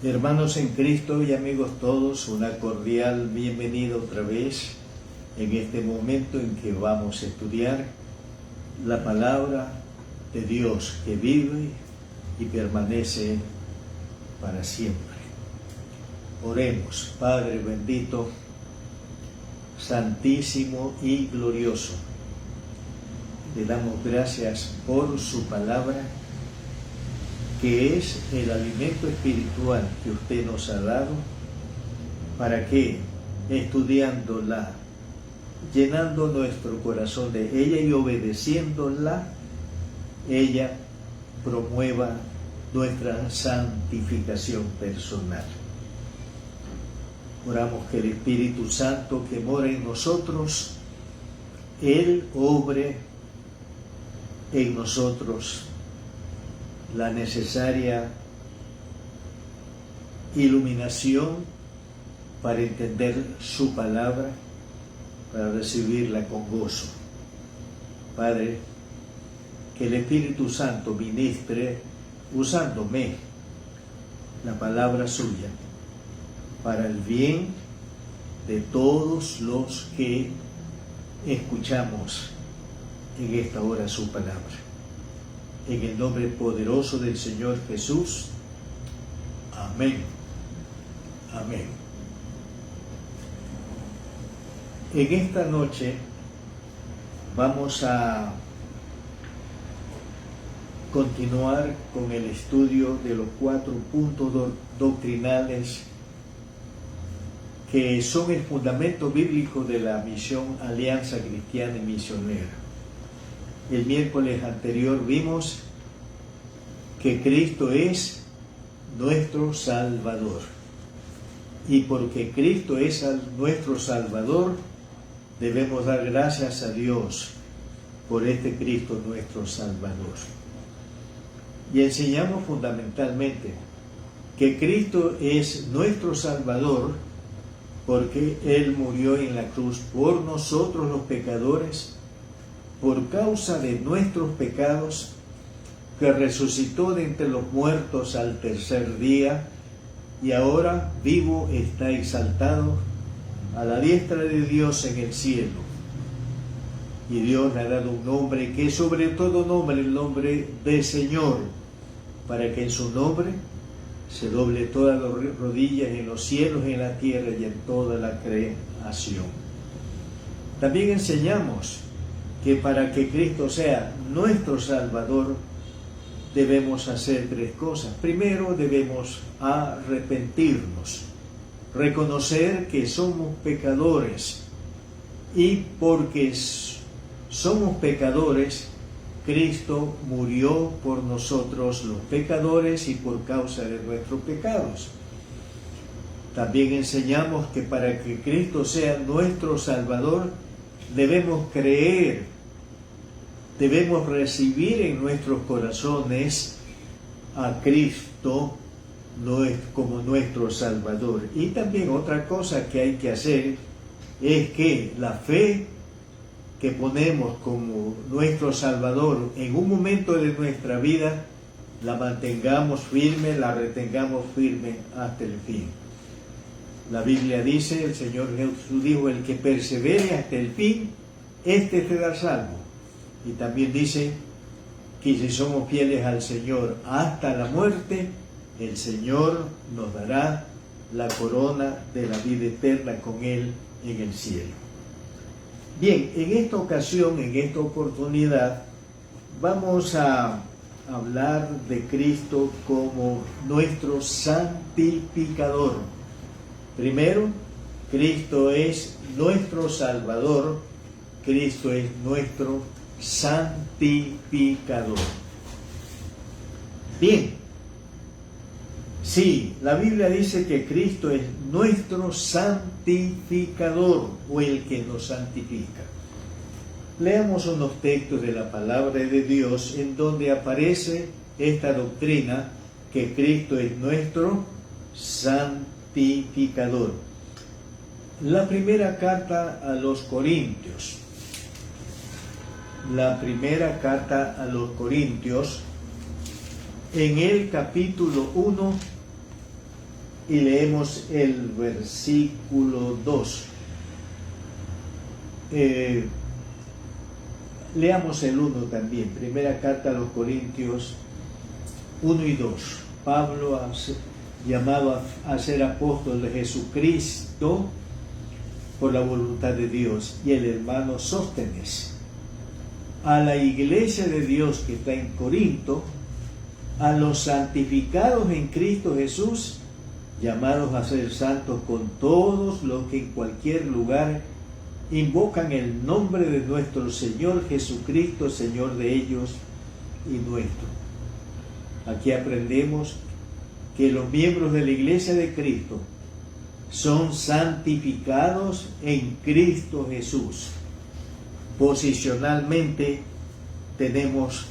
Hermanos en Cristo y amigos todos, una cordial bienvenida otra vez en este momento en que vamos a estudiar la palabra de Dios que vive y permanece para siempre. Oremos. Padre bendito, santísimo y glorioso, le damos gracias por su palabra, que es el alimento espiritual que usted nos ha dado, para que, estudiándola, llenando nuestro corazón de ella y obedeciéndola, ella promueva nuestra santificación personal. Oramos que el Espíritu Santo que mora en nosotros, Él obre en nosotros la necesaria iluminación para entender su palabra, para recibirla con gozo. Padre, que el Espíritu Santo ministre usándome la palabra suya para el bien de todos los que escuchamos en esta hora su palabra. En el nombre poderoso del Señor Jesús. Amén. Amén. En esta noche vamos a continuar con el estudio de los 4 puntos doctrinales que son el fundamento bíblico de la misión Alianza Cristiana y Misionera. El miércoles anterior vimos que Cristo es nuestro Salvador. Y porque Cristo es nuestro Salvador, debemos dar gracias a Dios por este Cristo nuestro Salvador. Y enseñamos fundamentalmente que Cristo es nuestro Salvador porque Él murió en la cruz por nosotros los pecadores, por causa de nuestros pecados, que resucitó de entre los muertos al tercer día, y ahora vivo está exaltado a la diestra de Dios en el cielo. Y Dios le ha dado un nombre que es sobre todo nombre, el nombre de Señor, para que en su nombre se doble todas las rodillas en los cielos, en la tierra y en toda la creación. También enseñamos que para que Cristo sea nuestro Salvador, debemos hacer 3 cosas. Primero, debemos arrepentirnos, reconocer que somos pecadores, y porque somos pecadores, Cristo murió por nosotros los pecadores y por causa de nuestros pecados. También enseñamos que para que Cristo sea nuestro Salvador, debemos creer, debemos recibir en nuestros corazones a Cristo como nuestro Salvador. Y también otra cosa que hay que hacer es que la fe que ponemos como nuestro Salvador en un momento de nuestra vida, la mantengamos firme, la retengamos firme hasta el fin. La Biblia dice, el Señor Jesús dijo, el que persevere hasta el fin, este será salvo. Y también dice que si somos fieles al Señor hasta la muerte, el Señor nos dará la corona de la vida eterna con Él en el cielo. Bien, en esta ocasión, en esta oportunidad, vamos a hablar de Cristo como nuestro santificador. Primero, Cristo es nuestro Salvador, Cristo es nuestro santificador. Bien, sí, la Biblia dice que Cristo es nuestro santificador, o el que nos santifica. Leamos unos textos de la palabra de Dios en donde aparece esta doctrina que Cristo es nuestro santificador. La primera carta a los Corintios. La primera carta a los Corintios, en el capítulo 1, y leemos el versículo 2. Leamos el 1 también. Primera carta a los Corintios 1 y 2. Pablo, llamado a ser apóstol de Jesucristo por la voluntad de Dios, y el hermano Sóstenes, a la iglesia de Dios que está en Corinto, a los santificados en Cristo Jesús, llamados a ser santos con todos los que en cualquier lugar invocan el nombre de nuestro Señor Jesucristo, Señor de ellos y nuestro. Aquí aprendemos que los miembros de la iglesia de Cristo son santificados en Cristo Jesús. Posicionalmente tenemos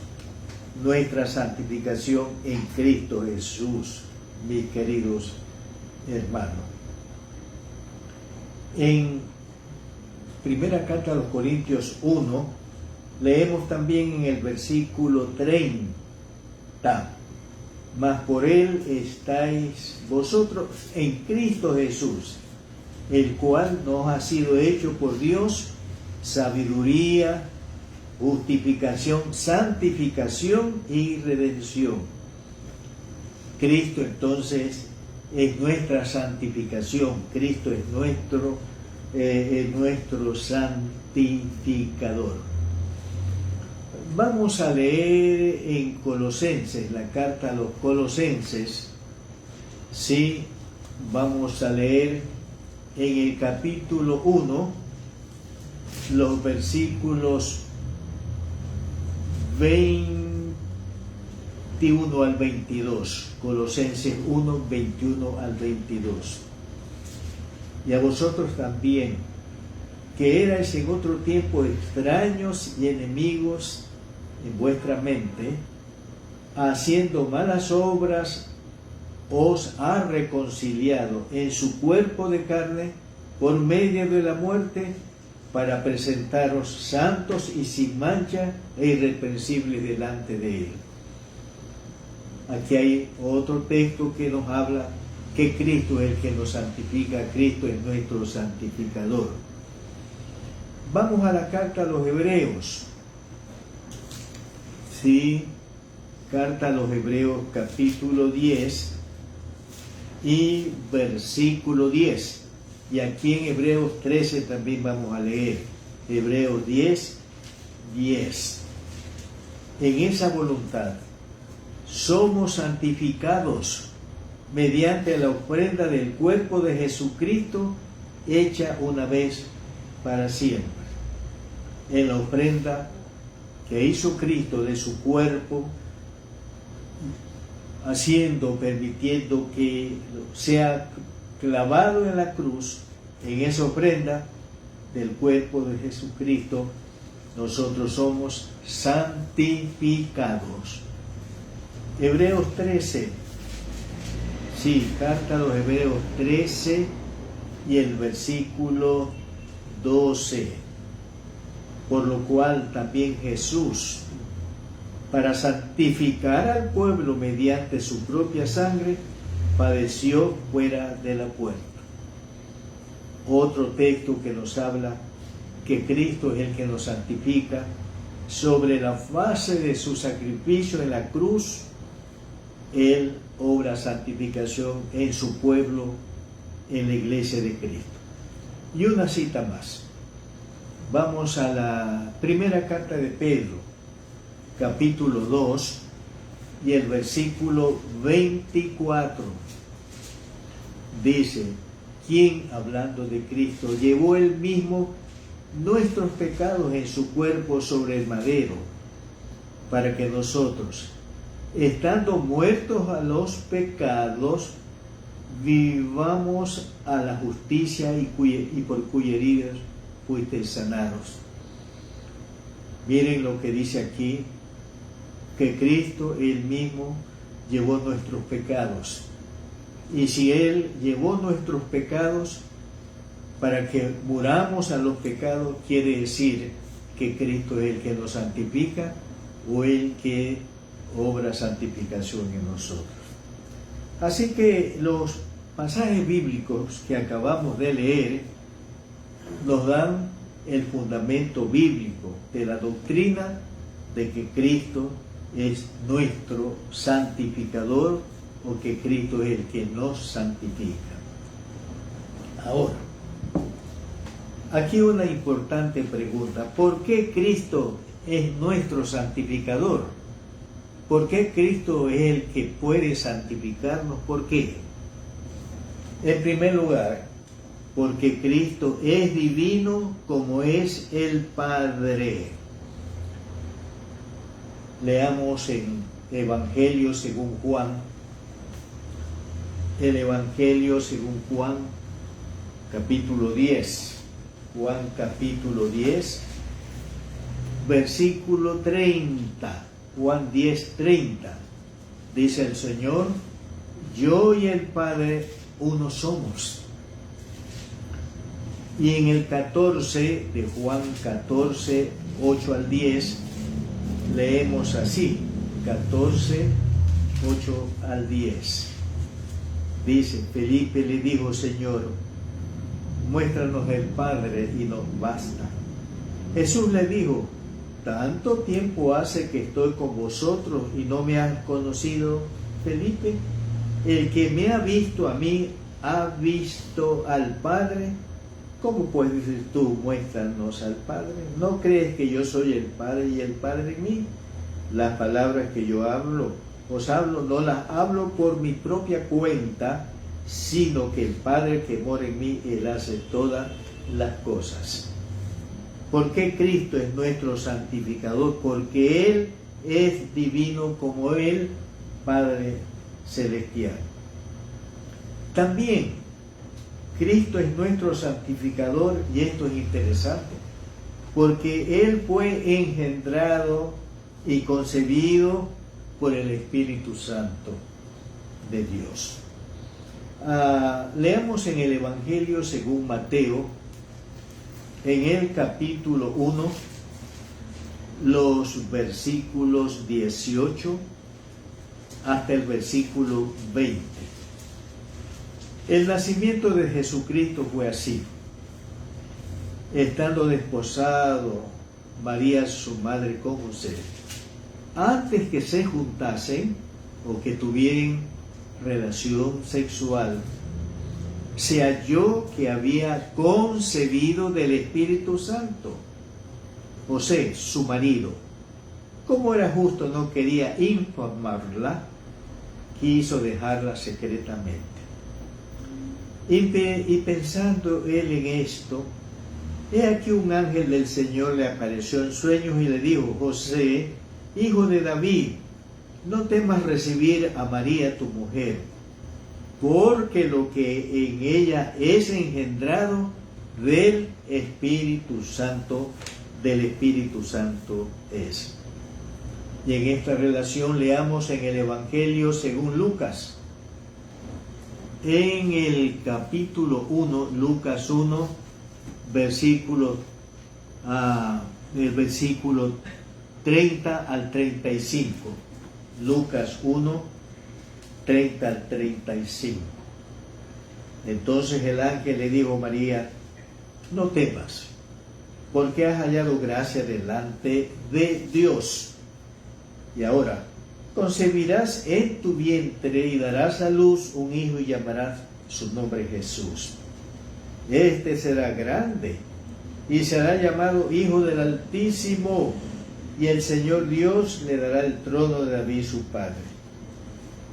nuestra santificación en Cristo Jesús, mis queridos hermanos. En primera carta a los Corintios 1, leemos también en el versículo 30, mas por él estáis vosotros en Cristo Jesús, el cual nos ha sido hecho por Dios sabiduría, justificación, santificación y redención. Cristo entonces es nuestra santificación, Cristo es nuestro santificador. Vamos a leer en Colosenses, la carta a los Colosenses. Sí, vamos a leer en el capítulo 1, los versículos 21 al 22. Colosenses 1, 21 al 22. Y a vosotros también, que erais en otro tiempo extraños y enemigos en vuestra mente, haciendo malas obras, os ha reconciliado en su cuerpo de carne por medio de la muerte, para presentaros santos y sin mancha e irreprensibles delante de él. Aquí hay otro texto que nos habla que Cristo es el que nos santifica, Cristo es nuestro santificador. Vamos a la carta a los Hebreos. Sí, carta a los Hebreos capítulo 10 y versículo 10. Y aquí en Hebreos 13 también vamos a leer. Hebreos 10, 10. En esa voluntad somos santificados mediante la ofrenda del cuerpo de Jesucristo, hecha una vez para siempre. En la ofrenda que hizo Cristo de su cuerpo, permitiendo que sea clavado en la cruz, en esa ofrenda del cuerpo de Jesucristo, nosotros somos santificados. Hebreos 13, sí, carta a los Hebreos 13 y el versículo 12. Por lo cual también Jesús, para santificar al pueblo mediante su propia sangre, padeció fuera de la puerta. Otro texto que nos habla que Cristo es el que nos santifica, sobre la base de su sacrificio en la cruz, Él obra santificación en su pueblo, en la iglesia de Cristo. Y una cita más. Vamos a la primera carta de Pedro, capítulo 2, y el versículo 24. Dice, quien, hablando de Cristo, llevó él mismo nuestros pecados en su cuerpo sobre el madero, para que nosotros, estando muertos a los pecados, vivamos a la justicia y por cuyas heridas fuisteis sanados. Miren lo que dice aquí, que Cristo él mismo llevó nuestros pecados. Y si Él llevó nuestros pecados para que muramos a los pecados, quiere decir que Cristo es el que nos santifica o el que obra santificación en nosotros. Así que los pasajes bíblicos que acabamos de leer nos dan el fundamento bíblico de la doctrina de que Cristo es nuestro santificador o que Cristo es el que nos santifica. Ahora, aquí una importante pregunta: ¿por qué Cristo es nuestro santificador? ¿Por qué Cristo es el que puede santificarnos? ¿Por qué? En primer lugar, porque Cristo es divino como es el Padre. Leamos en Evangelio según Juan, el Evangelio según Juan, capítulo 10. Juan capítulo 10, versículo 30. Juan 10, 30. Dice el Señor: yo y el Padre uno somos. Y en el 14 de Juan 14, 8 al 10, leemos así, 14, 8 al 10. Dice: Felipe le dijo: Señor, muéstranos el Padre y nos basta. Jesús le dijo: ¿tanto tiempo hace que estoy con vosotros y no me has conocido, Felipe? El que me ha visto a mí ha visto al Padre. ¿Cómo pues dices tú, muéstranos al Padre? ¿No crees que yo soy el Padre y el Padre en mí? Las palabras que yo os hablo, no las hablo por mi propia cuenta, sino que el Padre que mora en mí, Él hace todas las cosas. ¿Por qué Cristo es nuestro santificador? Porque Él es divino como el Padre celestial. También Cristo es nuestro santificador, y esto es interesante, porque Él fue engendrado y concebido por el Espíritu Santo de Dios. Leamos en el Evangelio según Mateo, en el capítulo 1, los versículos 18 hasta el versículo 20. El nacimiento de Jesucristo fue así. Estando desposado María, su madre, con José, antes que se juntasen o que tuvieran relación sexual, se halló que había concebido del Espíritu Santo. José, su marido, como era justo, no quería infamarla, quiso dejarla secretamente. Y pensando él en esto, he aquí un ángel del Señor le apareció en sueños y le dijo: José, hijo de David, no temas recibir a María tu mujer, porque lo que en ella es engendrado del Espíritu Santo es. Y en esta relación leamos en el Evangelio según Lucas, en el capítulo 1, Lucas 1, el versículo 30 al 35. Lucas 1, 30 al 35. Entonces el ángel le dijo a María: no temas, porque has hallado gracia delante de Dios. Y ahora, concebirás en tu vientre y darás a luz un hijo y llamarás su nombre Jesús. Este será grande y será llamado Hijo del Altísimo, y el Señor Dios le dará el trono de David su padre,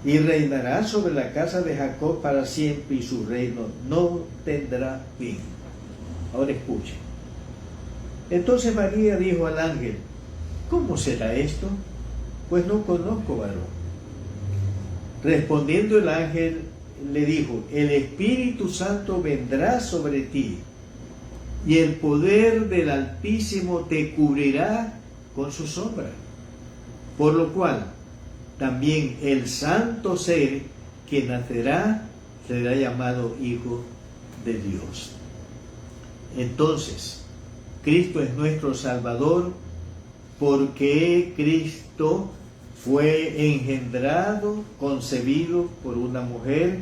y reinará sobre la casa de Jacob para siempre, y su reino no tendrá fin. Ahora escuchen. Entonces María dijo al ángel: ¿cómo será esto? Pues no conozco varón. Respondiendo el ángel le dijo: el Espíritu Santo vendrá sobre ti, y el poder del Altísimo te cubrirá con su sombra. Por lo cual, también el santo ser que nacerá será llamado Hijo de Dios. Entonces, Cristo es nuestro Salvador, porque Cristo fue engendrado, concebido por una mujer,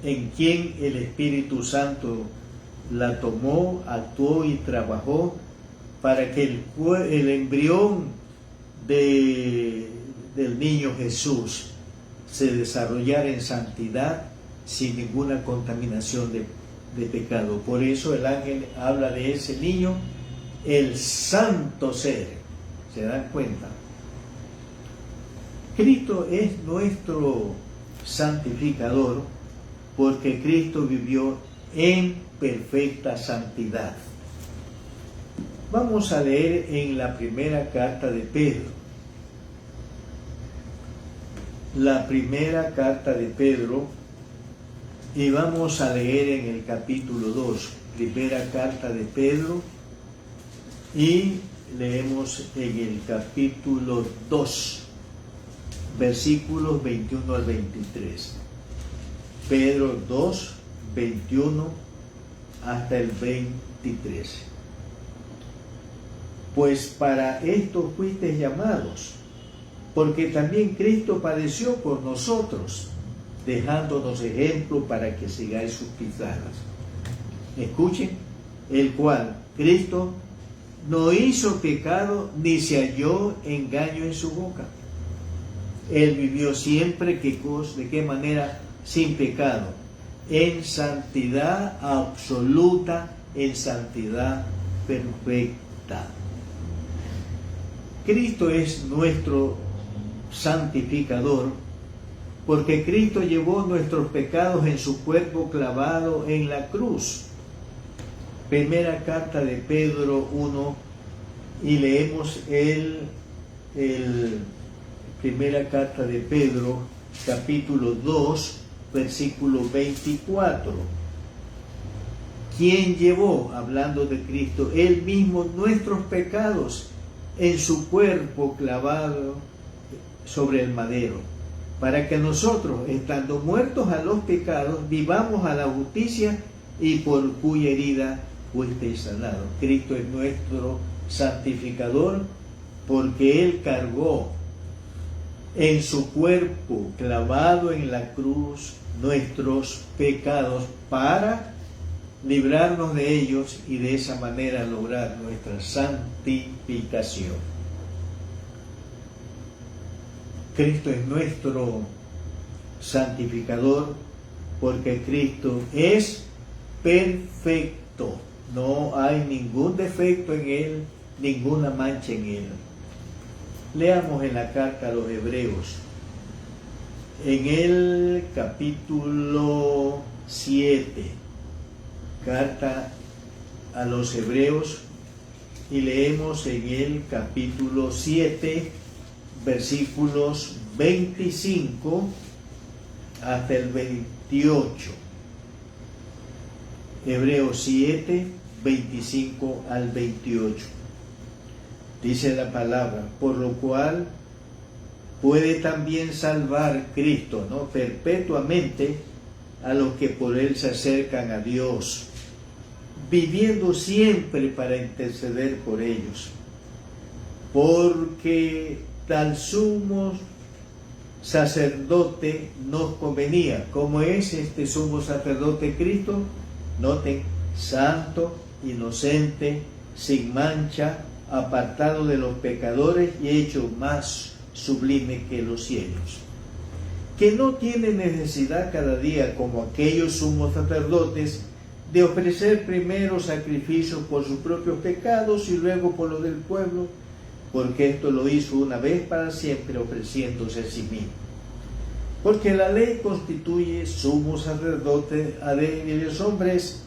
en quien el Espíritu Santo la tomó, actuó y trabajó para que el embrión del niño Jesús se desarrollara en santidad sin ninguna contaminación de pecado. Por eso el ángel habla de ese niño, el santo ser. ¿Se dan cuenta? Cristo es nuestro santificador porque Cristo vivió en perfecta santidad. Vamos a leer en la primera carta de Pedro. La primera carta de Pedro, y vamos a leer en el capítulo 2, primera carta de Pedro, y leemos en el capítulo 2, versículos 21 al 23. Pedro 2, 21 hasta el 23. Pues para esto fuisteis llamados, porque también Cristo padeció por nosotros, dejándonos ejemplo para que sigáis sus pisadas. Escuchen, el cual, Cristo, no hizo pecado ni se halló engaño en su boca. Él vivió siempre, ¿de qué manera? Sin pecado, en santidad absoluta, en santidad perfecta. Cristo es nuestro santificador, porque Cristo llevó nuestros pecados en su cuerpo clavado en la cruz. Primera carta de Pedro 1, y leemos primera carta de Pedro, capítulo 2, versículo 24. ¿Quién llevó, hablando de Cristo, él mismo nuestros pecados en su cuerpo clavado sobre el madero, para que nosotros, estando muertos a los pecados, vivamos a la justicia, y por cuya herida fuisteis sanados? Cristo es nuestro santificador, porque Él cargó en su cuerpo clavado en la cruz nuestros pecados para librarnos de ellos y de esa manera lograr nuestra santificación. Cristo es nuestro santificador porque Cristo es perfecto. No hay ningún defecto en Él, ninguna mancha en Él. Leamos en la carta a los Hebreos, en el capítulo 7, carta a los Hebreos, y leemos en el capítulo 7, versículos 25 hasta el 28. Hebreos 7, 25 al 28. Dice la palabra, por lo cual puede también salvar Cristo, ¿no?, perpetuamente a los que por Él se acercan a Dios, viviendo siempre para interceder por ellos. Porque tal sumo sacerdote nos convenía. ¿Cómo es este sumo sacerdote Cristo? Noten, santo, inocente, sin mancha, apartado de los pecadores y hecho más sublime que los cielos, que no tiene necesidad cada día, como aquellos sumos sacerdotes, de ofrecer primero sacrificios por sus propios pecados y luego por los del pueblo, porque esto lo hizo una vez para siempre, ofreciéndose a sí mismo. Porque la ley constituye sumos sacerdotes a débiles hombres,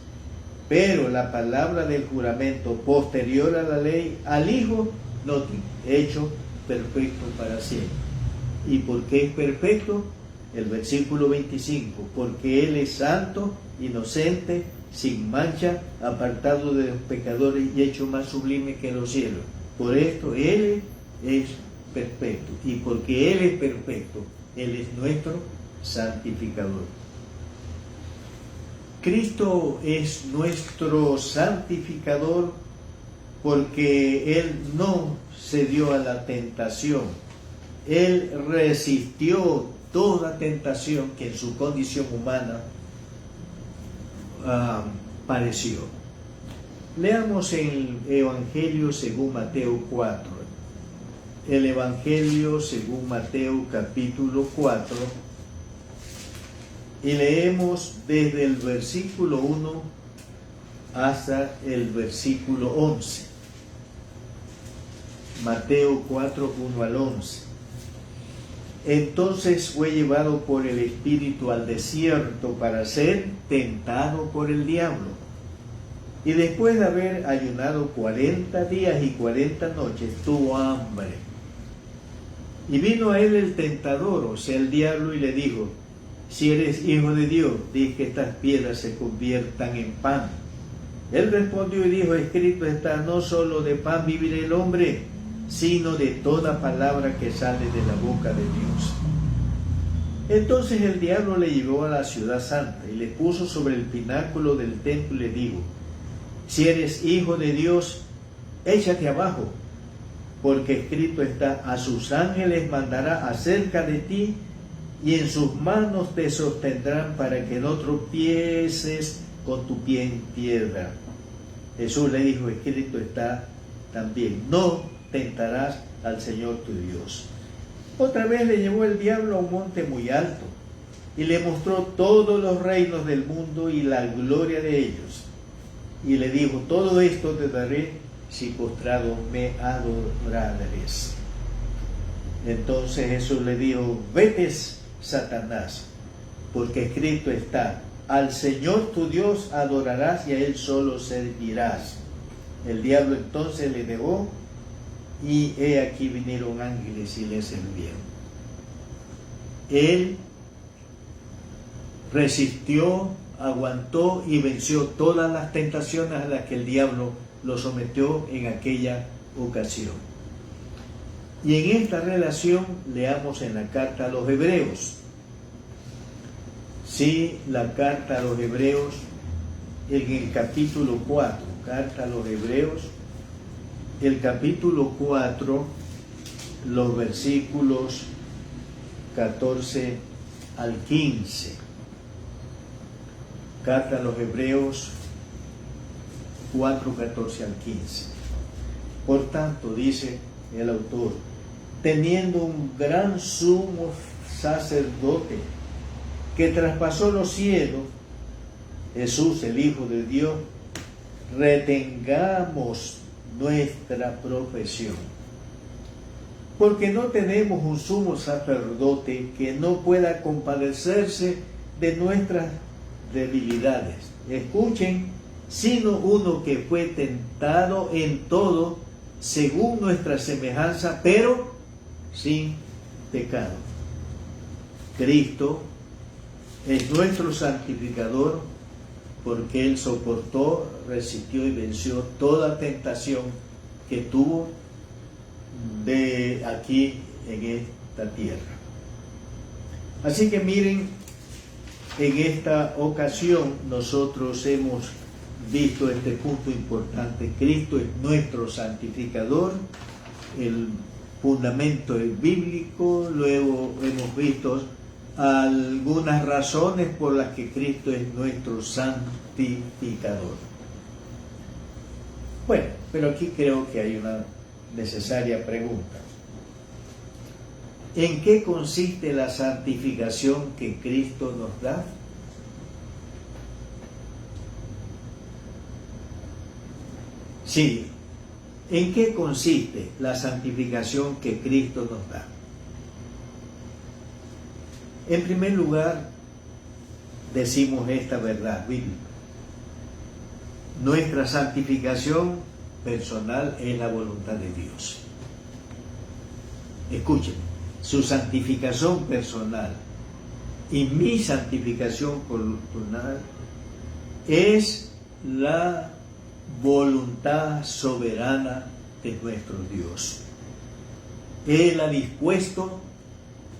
pero la palabra del juramento posterior a la ley, al Hijo, no hecho perfecto para siempre. ¿Y por qué es perfecto? El versículo 25, porque Él es santo, inocente, sin mancha, apartado de los pecadores y hecho más sublime que los cielos. Por esto Él es perfecto, y porque Él es perfecto, Él es nuestro santificador. Cristo es nuestro santificador porque Él no cedió a la tentación. Él resistió toda tentación que en su condición humana pareció. Leamos el Evangelio según Mateo 4. El Evangelio según Mateo capítulo 4. Y leemos desde el versículo 1 hasta el versículo 11. Mateo 4, 1 al 11. Entonces fue llevado por el Espíritu al desierto para ser tentado por el diablo. Y después de haber ayunado 40 días y 40 noches, tuvo hambre. Y vino a él el tentador, o sea, el diablo, y le dijo: si eres hijo de Dios, di que estas piedras se conviertan en pan. Él respondió y dijo: escrito está, no solo de pan vivirá el hombre, sino de toda palabra que sale de la boca de Dios. Entonces el diablo le llevó a la ciudad santa y le puso sobre el pináculo del templo y le dijo: si eres hijo de Dios, échate abajo, porque escrito está: a sus ángeles mandará acerca de ti, y en sus manos te sostendrán para que no tropieces con tu pie en piedra. Jesús le dijo: escrito está también, no tentarás al Señor tu Dios. Otra vez le llevó el diablo a un monte muy alto y le mostró todos los reinos del mundo y la gloria de ellos. Y le dijo: todo esto te daré si postrado me adorares. Entonces Jesús le dijo: vete, Satanás, porque escrito está: al Señor tu Dios adorarás y a Él solo servirás. El diablo entonces le dejó, y he aquí vinieron ángeles y le servían. Él resistió, aguantó y venció todas las tentaciones a las que el diablo lo sometió en aquella ocasión. Y en esta relación leamos en la carta a los Hebreos. Sí, la carta a los Hebreos, en el capítulo 4, carta a los Hebreos, el capítulo 4, los versículos 14 al 15. Carta a los Hebreos 4, 14 al 15. Por tanto, dice el autor, teniendo un gran sumo sacerdote que traspasó los cielos, Jesús, el Hijo de Dios, retengamos nuestra profesión. Porque no tenemos un sumo sacerdote que no pueda compadecerse de nuestras debilidades. Escuchen, sino uno que fue tentado en todo según nuestra semejanza, pero sin pecado. Cristo es nuestro santificador, porque Él soportó, resistió y venció toda tentación que tuvo de aquí en esta tierra. Así que miren, en esta ocasión nosotros hemos visto este punto importante. Cristo es nuestro santificador, el fundamento es bíblico. Luego hemos visto algunas razones por las que Cristo es nuestro santificador. Bueno, pero aquí creo que hay una necesaria pregunta. ¿En qué consiste la santificación que Cristo nos da? Sí, ¿en qué consiste la santificación que Cristo nos da? En primer lugar, decimos esta verdad bíblica. Nuestra santificación personal es la voluntad de Dios. Escuchen, su santificación personal y mi santificación personal es la voluntad soberana de nuestro Dios. Él ha dispuesto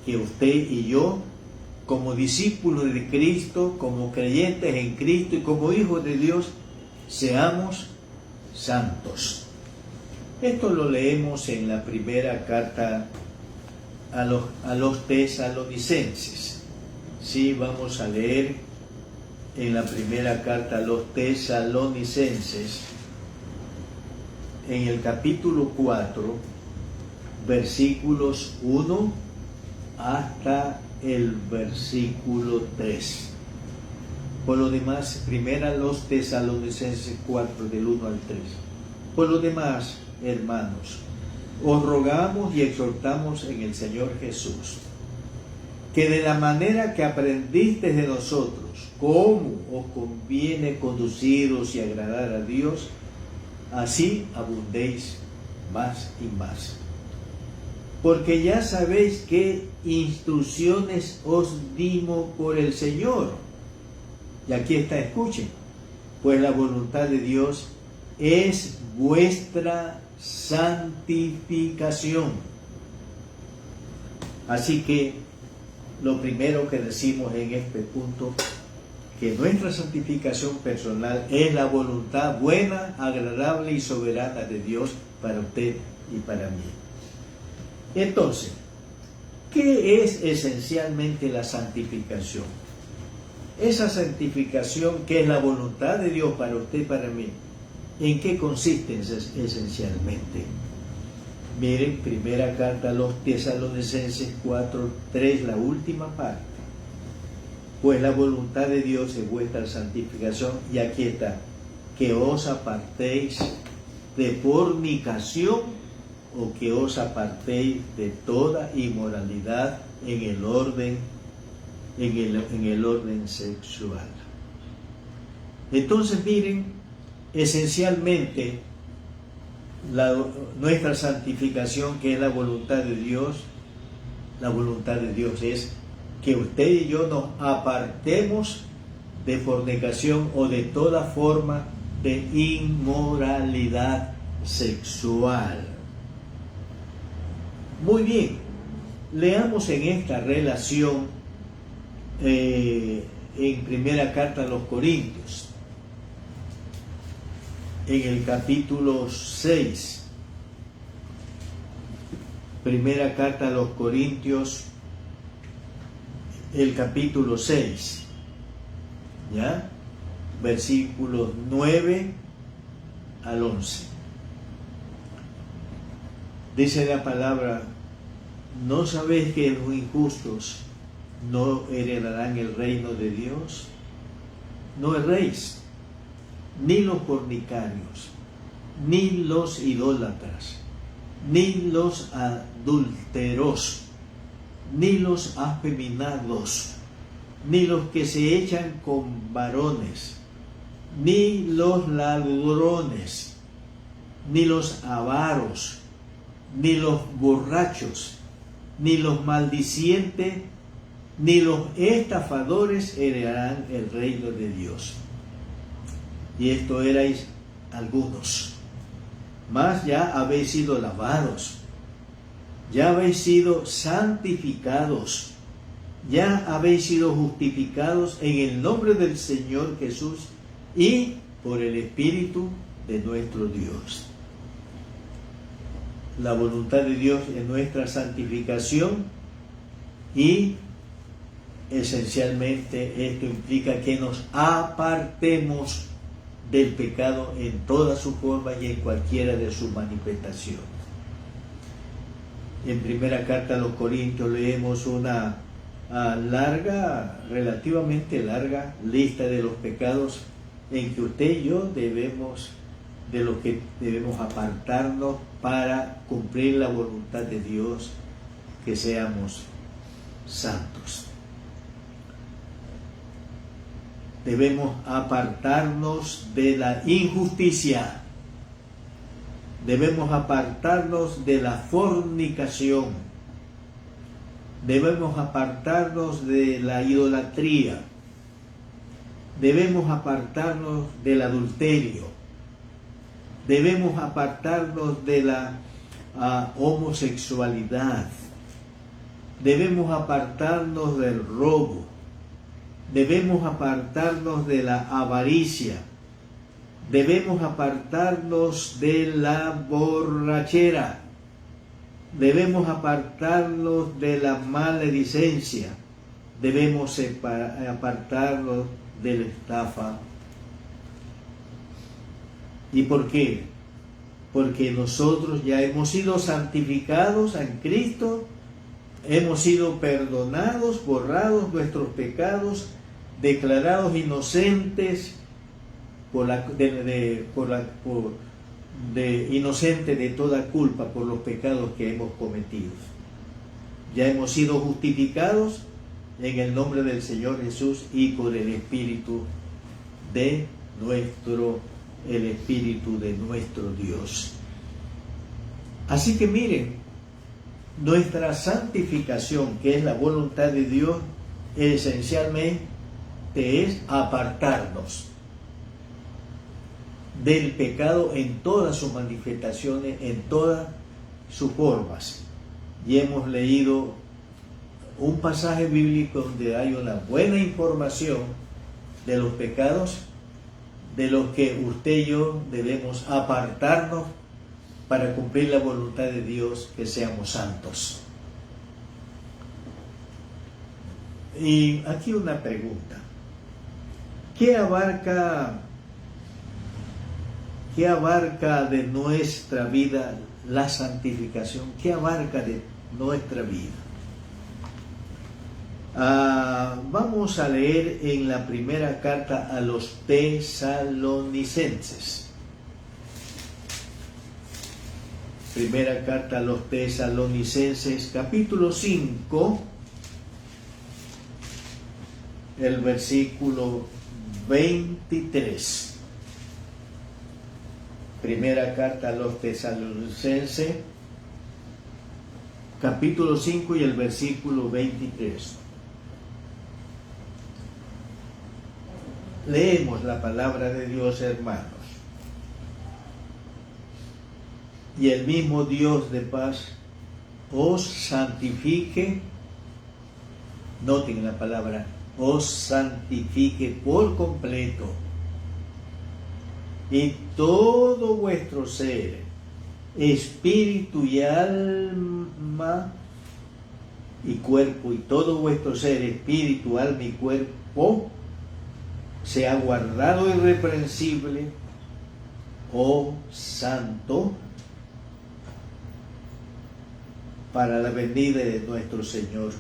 que usted y yo, como discípulos de Cristo, como creyentes en Cristo y como hijos de Dios, seamos santos. Esto lo leemos en la primera carta a los tesalonicenses. Sí, vamos a leer en la primera carta a los tesalonicenses, en el capítulo 4, versículos 1 hasta el versículo 3. Por lo demás, primera los tesalonicenses 4, del 1 al 3. Por lo demás, hermanos, os rogamos y exhortamos en el Señor Jesús, que de la manera que aprendisteis de nosotros, cómo os conviene conduciros y agradar a Dios, así abundéis más y más. Porque ya sabéis qué instrucciones os dimos por el Señor. Y aquí está, escuchen. Pues la voluntad de Dios es vuestra santificación. Así que lo primero que decimos en este punto, que nuestra santificación personal es la voluntad buena, agradable y soberana de Dios para usted y para mí. Entonces, ¿qué es esencialmente la santificación? Esa santificación que es la voluntad de Dios para usted y para mí, ¿en qué consiste esencialmente? Miren, primera carta a los tesalonicenses 4:3, la última parte. Pues la voluntad de Dios es vuestra santificación, y aquí está, que os apartéis de fornicación, o que os apartéis de toda inmoralidad en el orden sexual. Entonces, miren, esencialmente nuestra santificación, que es la voluntad de Dios es que usted y yo nos apartemos de fornicación o de toda forma de inmoralidad sexual. Muy bien, leamos en esta relación en primera carta a los Corintios, en el capítulo 6, primera carta a los Corintios, el capítulo 6, ¿ya? Versículos 9 al 11. Dice la palabra: ¿no sabéis que los injustos no heredarán el reino de Dios? No erréis, ni los fornicarios, ni los idólatras, ni los adúlteros, ni los afeminados, ni los que se echan con varones, ni los ladrones, ni los avaros, ni los borrachos, ni los maldicientes, ni los estafadores heredarán el reino de Dios. Y esto erais algunos, mas ya habéis sido lavados, ya habéis sido santificados, ya habéis sido justificados en el nombre del Señor Jesús y por el Espíritu de nuestro Dios. La voluntad de Dios es nuestra santificación, y esencialmente esto implica que nos apartemos del pecado en toda su forma y en cualquiera de sus manifestaciones. En primera carta a los Corintios leemos una relativamente larga lista de los pecados en que usted y yo debemos apartarnos para cumplir la voluntad de Dios, que seamos santos. Debemos apartarnos de la injusticia, debemos apartarnos de la fornicación, debemos apartarnos de la idolatría, debemos apartarnos del adulterio, debemos apartarnos de la homosexualidad, debemos apartarnos del robo, debemos apartarnos de la avaricia, debemos apartarnos de la borrachera, debemos apartarnos de la maledicencia, debemos apartarnos de la estafa. ¿Y por qué? Porque nosotros ya hemos sido santificados en Cristo, hemos sido perdonados, borrados nuestros pecados, declarados inocentes inocente de toda culpa por los pecados que hemos cometido. Ya hemos sido justificados en el nombre del Señor Jesús y por el Espíritu de nuestro Dios. Así que miren, nuestra santificación, que es la voluntad de Dios, esencialmente es apartarnos del pecado en todas sus manifestaciones, en todas sus formas. Y hemos leído un pasaje bíblico donde hay una buena información de los pecados de los que usted y yo debemos apartarnos para cumplir la voluntad de Dios, que seamos santos. Y aquí una pregunta: ¿qué abarca de nuestra vida la santificación? ¿Qué abarca de nuestra vida? Vamos a leer en la primera carta a los tesalonicenses. Primera carta a los tesalonicenses, capítulo 5, el versículo 23. Primera carta a los tesalonicenses, capítulo 5 y el versículo 23. Leemos la palabra de Dios, hermanos. Y el mismo Dios de paz os santifique, noten la palabra, os santifique por completo, y todo vuestro ser, espíritu y alma y cuerpo, y todo vuestro ser, espíritu, alma y cuerpo, sea guardado irreprensible, oh santo, para la venida de nuestro Señor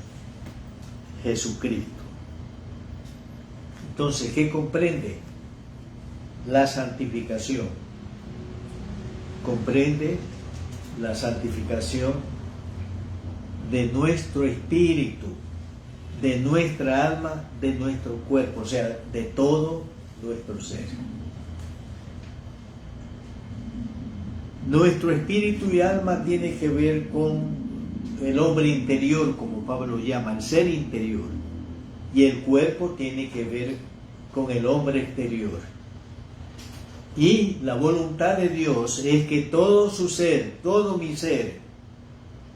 Jesucristo. Entonces, ¿qué comprende la santificación? Comprende la santificación de nuestro espíritu, de nuestra alma, de nuestro cuerpo, o sea, de todo nuestro ser. Nuestro espíritu y alma tiene que ver con el hombre interior, como Pablo llama, el ser interior, y el cuerpo tiene que ver con el hombre exterior. Y la voluntad de Dios es que todo su ser, todo mi ser,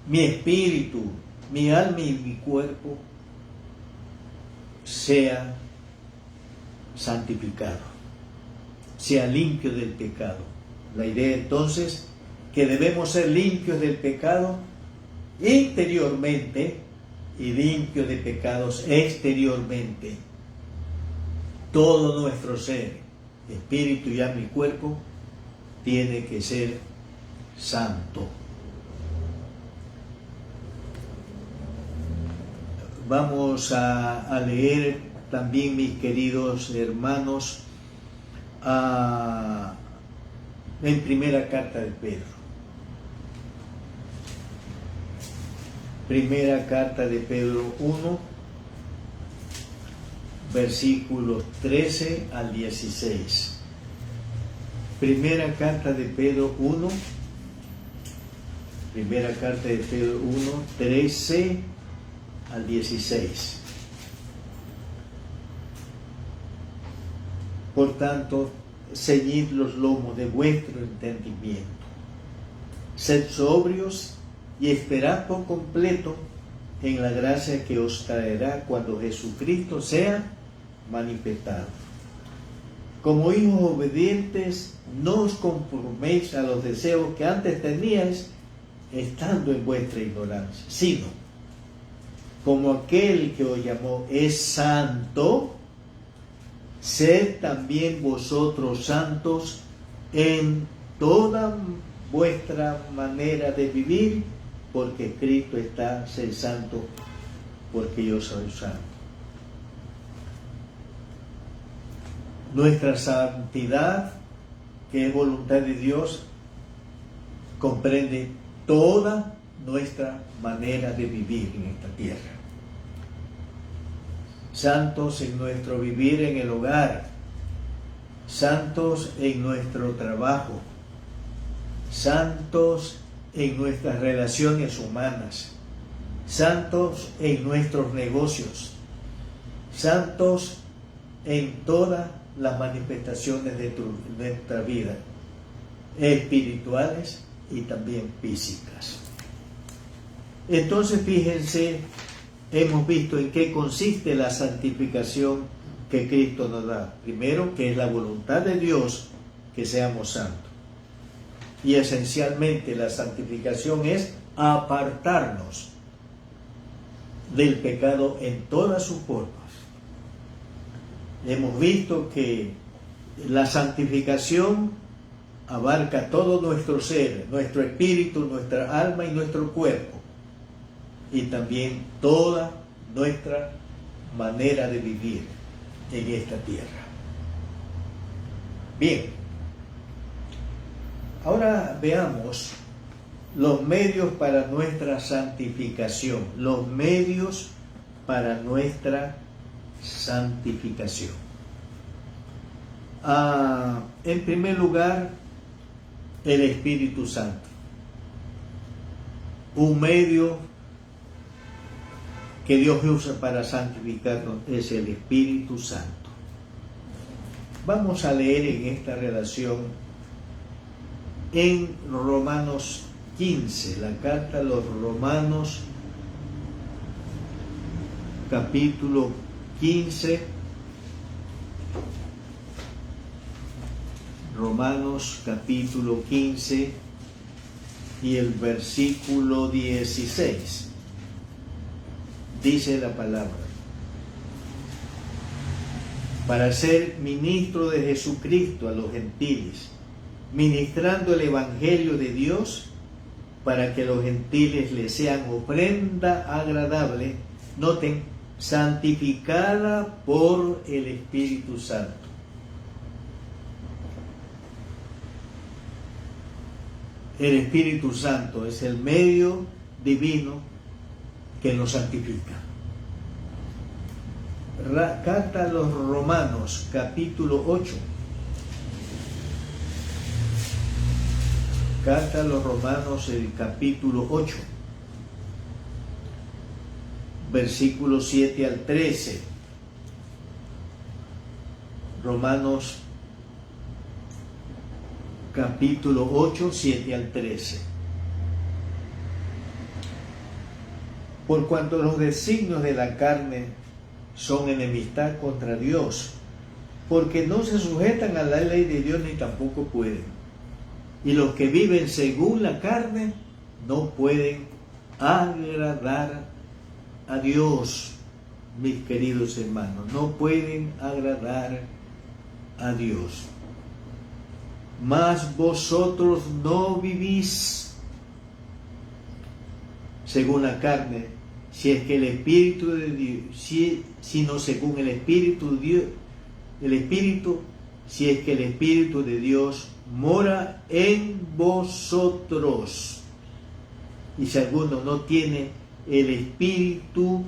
mi espíritu, mi alma y mi cuerpo sea santificado, sea limpio del pecado. La idea entonces que debemos ser limpios del pecado interiormente y limpios de pecados exteriormente. Todo nuestro ser, espíritu y alma y cuerpo, tiene que ser santo. Vamos a leer también, mis queridos hermanos, en primera carta de Pedro. Primera carta de Pedro 1, versículos 13 al 16. Primera carta de Pedro 1, primera carta de Pedro 1, 13 al 16. Por tanto, ceñid los lomos de vuestro entendimiento, sed sobrios y esperad por completo en la gracia que os traerá cuando Jesucristo sea manifestado. Como hijos obedientes, no os conforméis a los deseos que antes teníais estando en vuestra ignorancia, sino como aquel que os llamó es santo, sed también vosotros santos en toda vuestra manera de vivir, porque Cristo está, ser santo, porque yo soy santo. Nuestra santidad, que es voluntad de Dios, comprende toda nuestra manera de vivir en esta tierra. Santos en nuestro vivir en el hogar, santos en nuestro trabajo, santos en nuestras relaciones humanas, santos en nuestros negocios, santos en todas las manifestaciones de nuestra vida, espirituales y también físicas. Entonces, fíjense, hemos visto en qué consiste la santificación que Cristo nos da. Primero, que es la voluntad de Dios que seamos santos. Y esencialmente la santificación es apartarnos del pecado en todas sus formas. Hemos visto que la santificación abarca todo nuestro ser, nuestro espíritu, nuestra alma y nuestro cuerpo, y también toda nuestra manera de vivir en esta tierra. Bien, ahora veamos los medios para nuestra santificación, los medios para nuestra santificación. En primer lugar, el Espíritu Santo. Un medio que Dios usa para santificarnos es el Espíritu Santo. Vamos a leer en esta relación en Romanos 15, la carta a los Romanos, capítulo 15, Romanos capítulo 15 y el versículo 16. Dice la palabra: para ser ministro de Jesucristo a los gentiles, ministrando el Evangelio de Dios, para que los gentiles le sean ofrenda agradable, noten, santificada por el Espíritu Santo. El Espíritu Santo es el medio divino que nos santifica. Carta a los Romanos, capítulo 8. Carta a los Romanos, el capítulo 8, versículos 7 al 13. Romanos capítulo 8, 7 al 13. Por cuanto los designios de la carne son enemistad contra Dios, porque no se sujetan a la ley de Dios ni tampoco pueden. Y los que viven según la carne no pueden agradar a Dios, mis queridos hermanos, no pueden agradar a Dios. Mas vosotros no vivís según la carne, si es que el Espíritu de Dios, sino según el Espíritu de Dios, si es que el Espíritu de Dios mora en vosotros. Y si alguno no tiene el Espíritu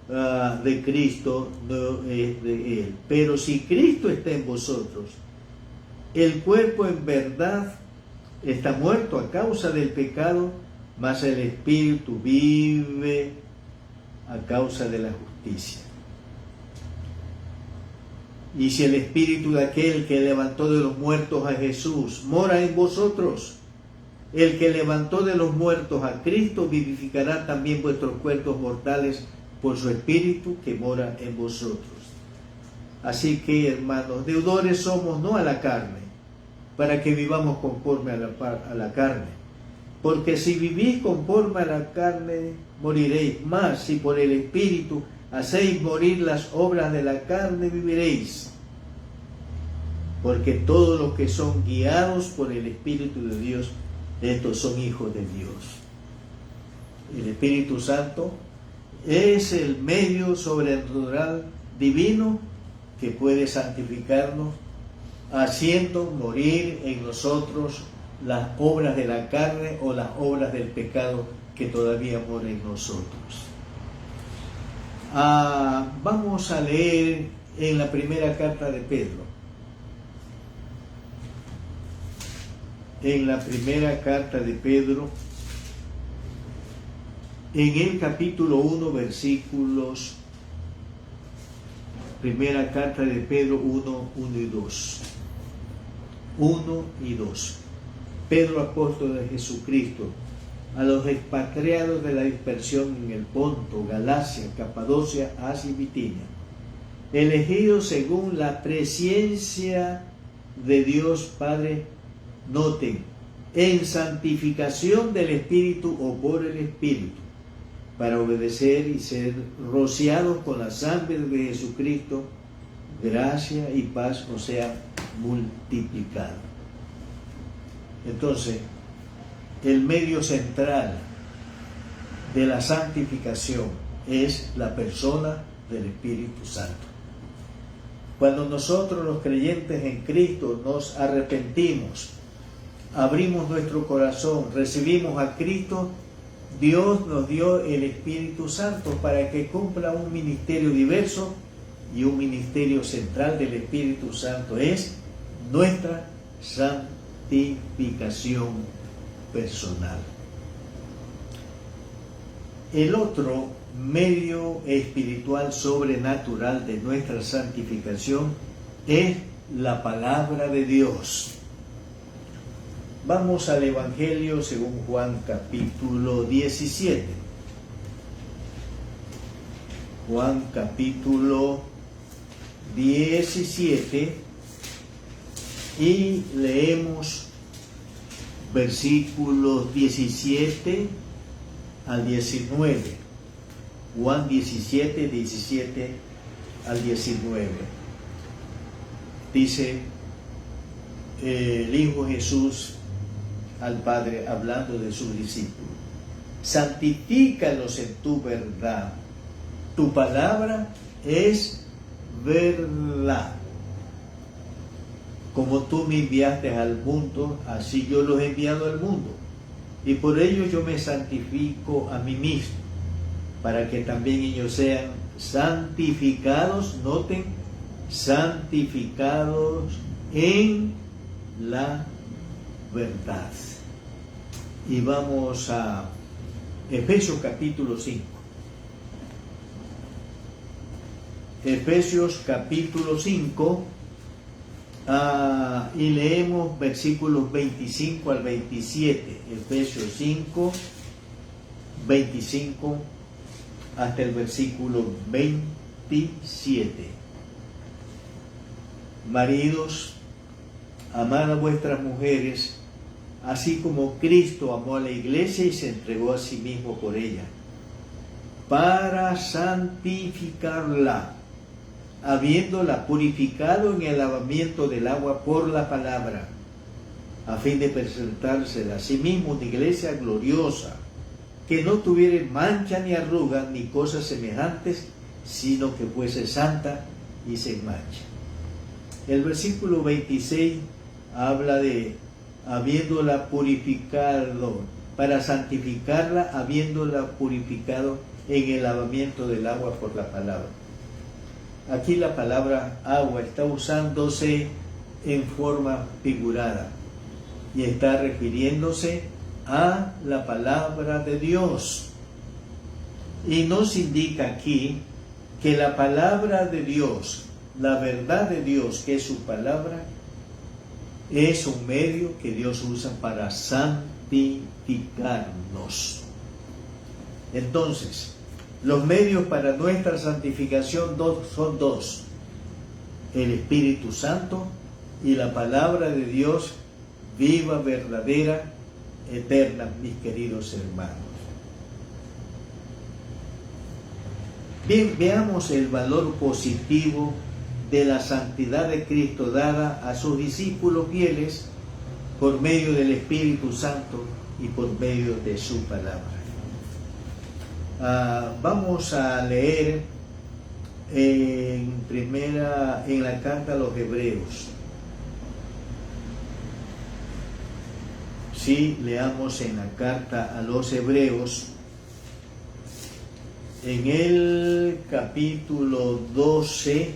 de Cristo, no es de él. Pero si Cristo está en vosotros, el cuerpo en verdad está muerto a causa del pecado, mas el Espíritu vive a causa de la justicia. Y si el Espíritu de aquel que levantó de los muertos a Jesús mora en vosotros, el que levantó de los muertos a Cristo vivificará también vuestros cuerpos mortales por su Espíritu que mora en vosotros. Así que, hermanos, deudores somos no a la carne, para que vivamos conforme a la carne, Porque si vivís conforme a la carne, moriréis. Mas si por el Espíritu hacéis morir las obras de la carne, viviréis. Porque todos los que son guiados por el Espíritu de Dios, estos son hijos de Dios. El Espíritu Santo es el medio sobrenatural divino que puede santificarnos, haciendo morir en nosotros las obras de la carne o las obras del pecado que todavía moran en nosotros. Vamos a leer en la primera carta de Pedro. En la primera carta de Pedro, en el capítulo 1, versículos, primera carta de Pedro 1, 1 y 2. 1 y 2. Pedro, apóstol de Jesucristo, a los expatriados de la dispersión en el Ponto, Galacia, Capadocia, Asia y Bitinia, elegidos según la presciencia de Dios Padre, noten, en santificación del Espíritu o por el Espíritu, para obedecer y ser rociados con la sangre de Jesucristo, gracia y paz nos sea multiplicado. Entonces, el medio central de la santificación es la persona del Espíritu Santo. Cuando nosotros los creyentes en Cristo nos arrepentimos, abrimos nuestro corazón, recibimos a Cristo, Dios nos dio el Espíritu Santo para que cumpla un ministerio diverso, y un ministerio central del Espíritu Santo es nuestra santificación personal. El otro medio espiritual sobrenatural de nuestra santificación es la palabra de Dios. Vamos al Evangelio según Juan capítulo 17. Juan capítulo 17 y leemos versículos 17 al 19. Juan 17, 17 al 19. Dice el Hijo Jesús al Padre, hablando de sus discípulos: santifícalos en tu verdad, tu palabra es verdad. Como tú me enviaste al mundo, así yo los he enviado al mundo, y por ello yo me santifico a mí mismo, para que también ellos sean santificados, noten, santificados en la verdad. Y vamos a Efesios capítulo 5. Efesios capítulo 5 y leemos versículos 25 al 27. Efesios 5, 25 hasta el versículo 27. Maridos, amad a vuestras mujeres, así como Cristo amó a la iglesia y se entregó a sí mismo por ella, para santificarla, habiéndola purificado en el lavamiento del agua por la palabra, a fin de presentársela a sí mismo una iglesia gloriosa, que no tuviera mancha ni arruga ni cosas semejantes, sino que fuese santa y sin mancha. El versículo 26 habla de habiéndola purificado, para santificarla, habiéndola purificado en el lavamiento del agua por la palabra. Aquí la palabra agua está usándose en forma figurada y está refiriéndose a la palabra de Dios. Y nos indica aquí que la palabra de Dios, la verdad de Dios, que es su palabra, es un medio que Dios usa para santificarnos. Entonces, los medios para nuestra santificación son dos: el Espíritu Santo y la palabra de Dios viva, verdadera, eterna, mis queridos hermanos. Bien, veamos el valor positivo de la santidad de Cristo dada a sus discípulos fieles por medio del Espíritu Santo y por medio de su palabra. Vamos a leer en la carta a los Hebreos. Sí, leamos en la carta a los Hebreos, en el capítulo 12,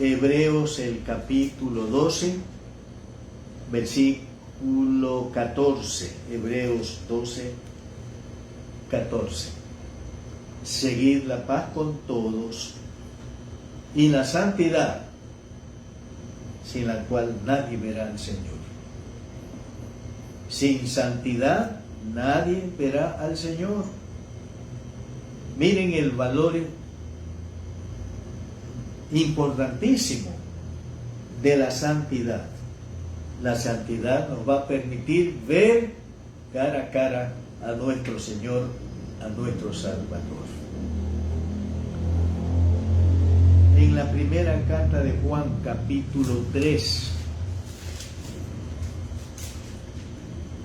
Hebreos el capítulo 12, versículo 14, Hebreos 12, 14. Seguid la paz con todos y la santidad, sin la cual nadie verá al Señor. Sin santidad nadie verá al Señor. Miren el valor importantísimo de la santidad. La santidad nos va a permitir ver cara a cara a nuestro Señor, a nuestro Salvador. En la primera carta de Juan, capítulo 3,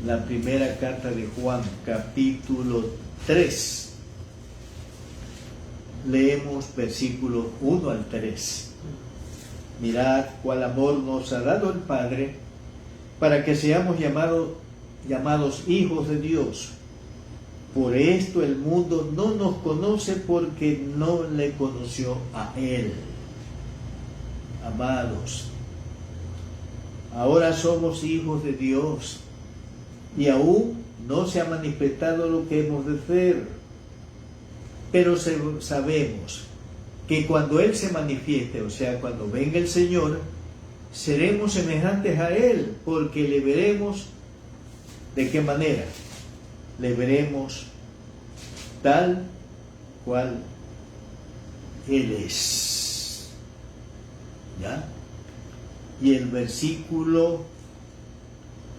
la primera carta de Juan, capítulo 3, leemos versículos 1 al 3. Mirad cuál amor nos ha dado el Padre para que seamos llamados hijos de Dios. Por esto el mundo no nos conoce porque no le conoció a Él. Amados, ahora somos hijos de Dios y aún no se ha manifestado lo que hemos de ser. Pero sabemos que cuando Él se manifieste, o sea, cuando venga el Señor, seremos semejantes a Él, porque le veremos. ¿De qué manera? Le veremos tal cual Él es. ¿Ya? Y el versículo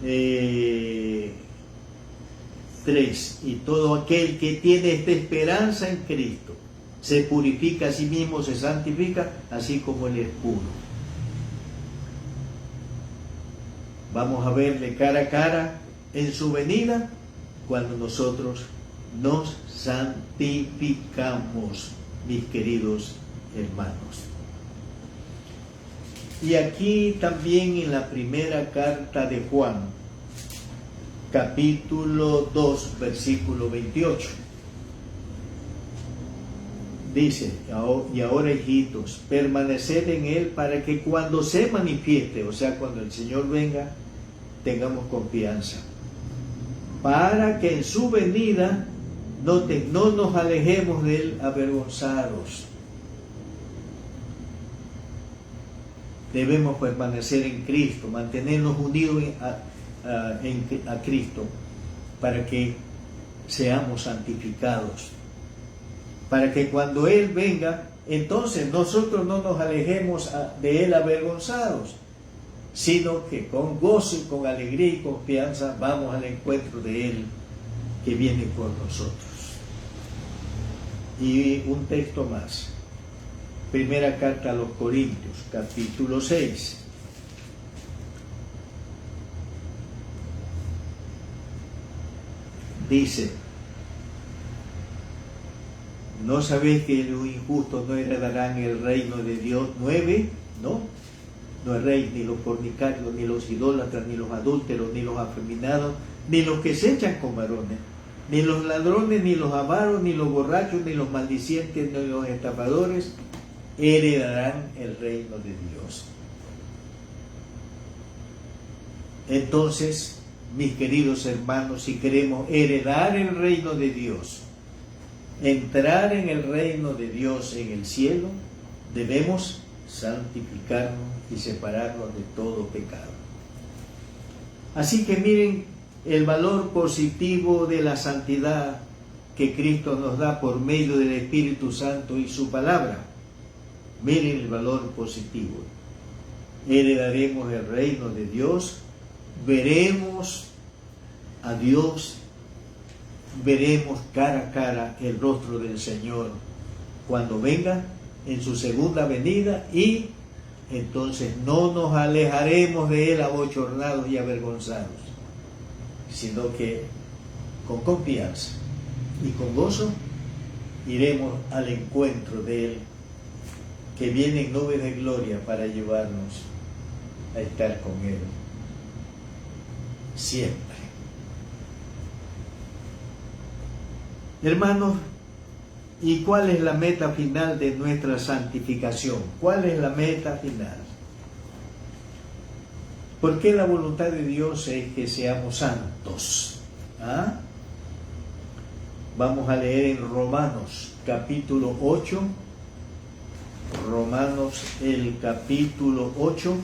3, y todo aquel que tiene esta esperanza en Cristo se purifica a sí mismo, se santifica, así como Él es puro. Vamos a verle cara a cara en su venida cuando nosotros nos santificamos, mis queridos hermanos. Y aquí también en la primera carta de Juan, capítulo 2, versículo 28. Dice, y ahora hijitos, permaneced en Él para que cuando se manifieste, o sea, cuando el Señor venga, tengamos confianza. Para que en su venida no nos alejemos de Él avergonzados. Debemos permanecer en Cristo, mantenernos unidos a Cristo, para que seamos santificados, para que cuando Él venga, entonces nosotros no nos alejemos de Él avergonzados, sino que con gozo y con alegría y confianza vamos al encuentro de Él que viene por nosotros. Y un texto más, primera carta a los Corintios, capítulo 6. Dice, ¿no sabéis que los injustos no heredarán el reino de Dios? 9, ¿no? No el rey, ni los fornicarios, ni los idólatras, ni los adúlteros, ni los afeminados, ni los que se echan con varones, ni los ladrones, ni los avaros, ni los borrachos, ni los maldicientes, ni los estafadores heredarán el reino de Dios. Entonces, mis queridos hermanos, si queremos heredar el reino de Dios, entrar en el reino de Dios en el cielo, debemos santificarnos y separarnos de todo pecado. Así que miren el valor positivo de la santidad que Cristo nos da por medio del Espíritu Santo y su palabra. Miren el valor positivo. Heredaremos el reino de Dios veremos a Dios, veremos cara a cara el rostro del Señor cuando venga en su segunda venida, y entonces no nos alejaremos de Él abochornados y avergonzados, sino que con confianza y con gozo iremos al encuentro de Él, que viene en nubes de gloria para llevarnos a estar con Él siempre. Hermanos, ¿y cuál es la meta final de nuestra santificación? ¿Cuál es la meta final? Porque la voluntad de Dios es que seamos santos. ¿Ah? Vamos a leer en Romanos capítulo 8. Romanos el capítulo 8.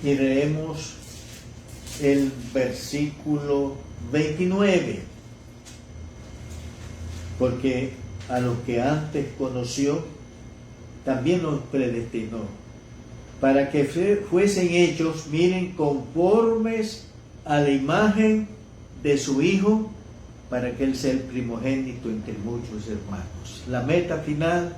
Y leemos el versículo 29. Porque a los que antes conoció, también los predestinó, para que fuesen hechos, miren, conformes a la imagen de su Hijo, para que Él sea el primogénito entre muchos hermanos. La meta final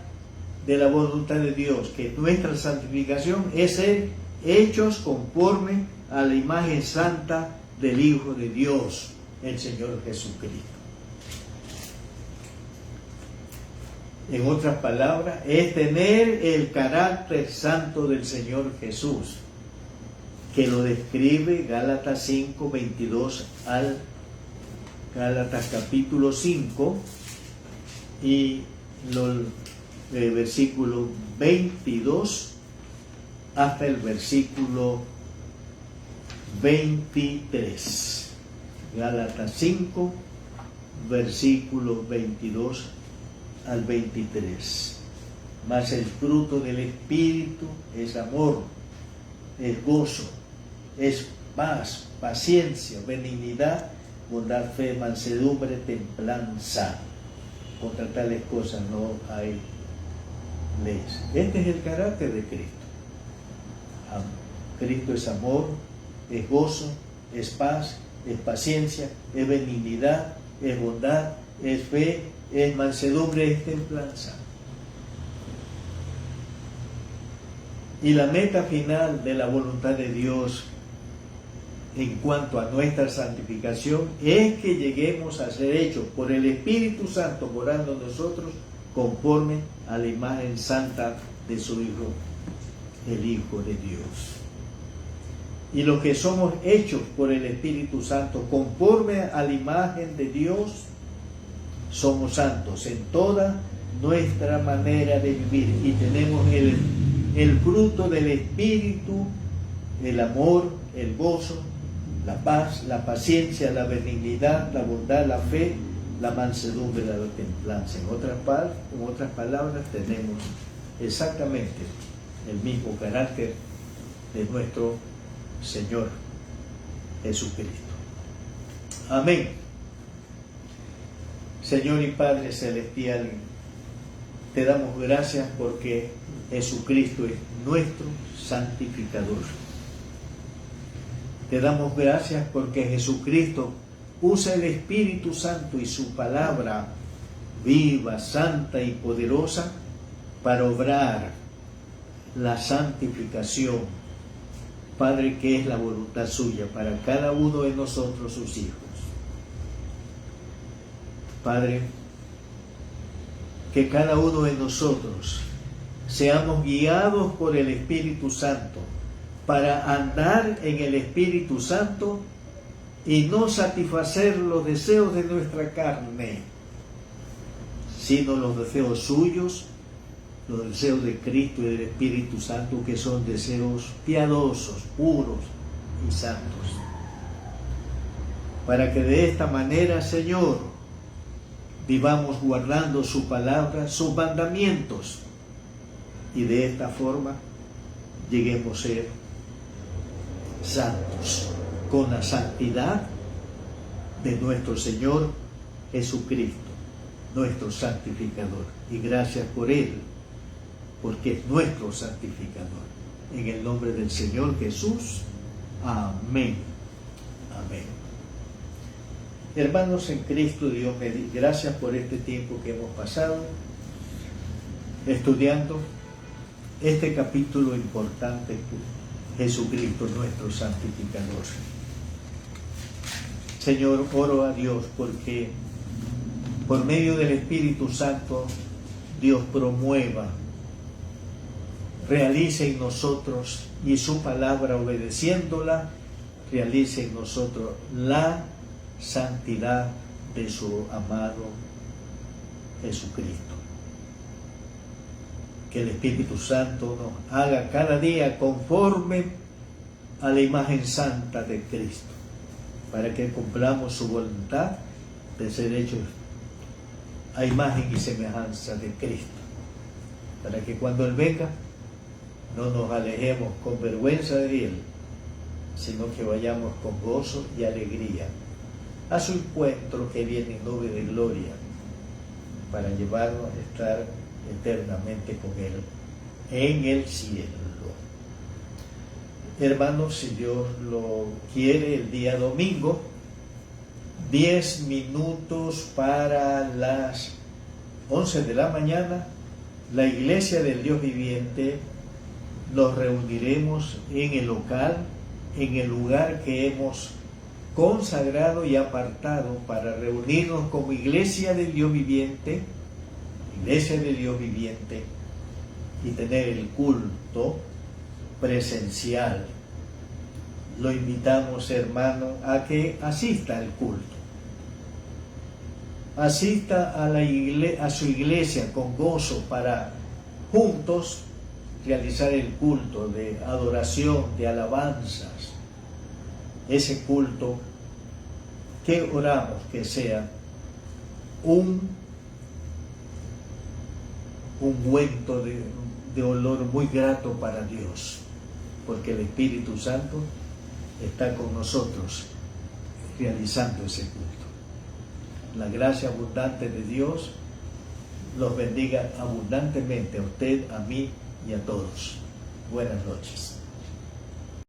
de la voluntad de Dios, que nuestra santificación es ser hechos conforme a la imagen santa del Hijo de Dios, el Señor Jesucristo. En otras palabras, es tener el carácter santo del Señor Jesús, que lo describe Gálatas 5, 22 al Gálatas capítulo 5 y el versículo 22 hasta el versículo 23. Gálatas 5, versículo 22 al 23. Mas el fruto del Espíritu es amor, es gozo, es paz, paciencia, benignidad, bondad, fe, mansedumbre, templanza. Contra tales cosas no hay leyes. Este es el carácter de Cristo. Cristo es amor, es gozo, es paz, es paciencia, es benignidad, es bondad, es fe, es mansedumbre, es templanza. Y la meta final de la voluntad de Dios en cuanto a nuestra santificación es que lleguemos a ser hechos por el Espíritu Santo morando en nosotros conforme a la imagen santa de su Hijo, el Hijo de Dios. Y los que somos hechos por el Espíritu Santo conforme a la imagen de Dios, somos santos en toda nuestra manera de vivir, y tenemos el fruto del Espíritu, el amor, el gozo, la paz, la paciencia, la benignidad, la bondad, la fe, la mansedumbre, la templanza. En otras palabras, tenemos exactamente el mismo carácter de nuestro Señor Jesucristo. Amén. Señor y Padre Celestial, te damos gracias porque Jesucristo es nuestro santificador. Te damos gracias porque Jesucristo usa el Espíritu Santo y su palabra viva, santa y poderosa para obrar la santificación, Padre, que es la voluntad suya para cada uno de nosotros, sus hijos. Padre, que cada uno de nosotros seamos guiados por el Espíritu Santo para andar en el Espíritu Santo y no satisfacer los deseos de nuestra carne, sino los deseos suyos, los deseos de Cristo y del Espíritu Santo, que son deseos piadosos, puros y santos. Para que de esta manera, Señor, vivamos guardando su palabra, sus mandamientos, y de esta forma lleguemos a ser santos, con la santidad de nuestro Señor Jesucristo, nuestro santificador. Y gracias por Él, porque es nuestro santificador. En el nombre del Señor Jesús. Amén. Amén. Hermanos en Cristo, Dios me dé gracias por este tiempo que hemos pasado estudiando este capítulo importante, Jesucristo nuestro santificador. Señor, oro a Dios porque por medio del Espíritu Santo Dios promueva, realice en nosotros, y su palabra obedeciéndola, realice en nosotros la santidad de su amado Jesucristo. Que el Espíritu Santo nos haga cada día conforme a la imagen santa de Cristo, para que cumplamos su voluntad de ser hechos a imagen y semejanza de Cristo, para que cuando Él venga no nos alejemos con vergüenza de Él, sino que vayamos con gozo y alegría a su encuentro que viene en nube de gloria, para llevarnos a estar eternamente con Él en el cielo. Hermanos, si Dios lo quiere, el día domingo, 10 minutos para las 11 de la mañana, la Iglesia del Dios Viviente nos reuniremos en el local, en el lugar que hemos consagrado y apartado para reunirnos como Iglesia del Dios Viviente, y tener el culto presencial. Lo invitamos, hermano, a que asista al culto. Asista a su iglesia con gozo para juntos realizar el culto de adoración, de alabanzas. Ese culto que oramos que sea un ungüento de olor muy grato para Dios, porque el Espíritu Santo está con nosotros realizando ese culto. La gracia abundante de Dios los bendiga abundantemente a usted, a mí y a todos. Buenas noches.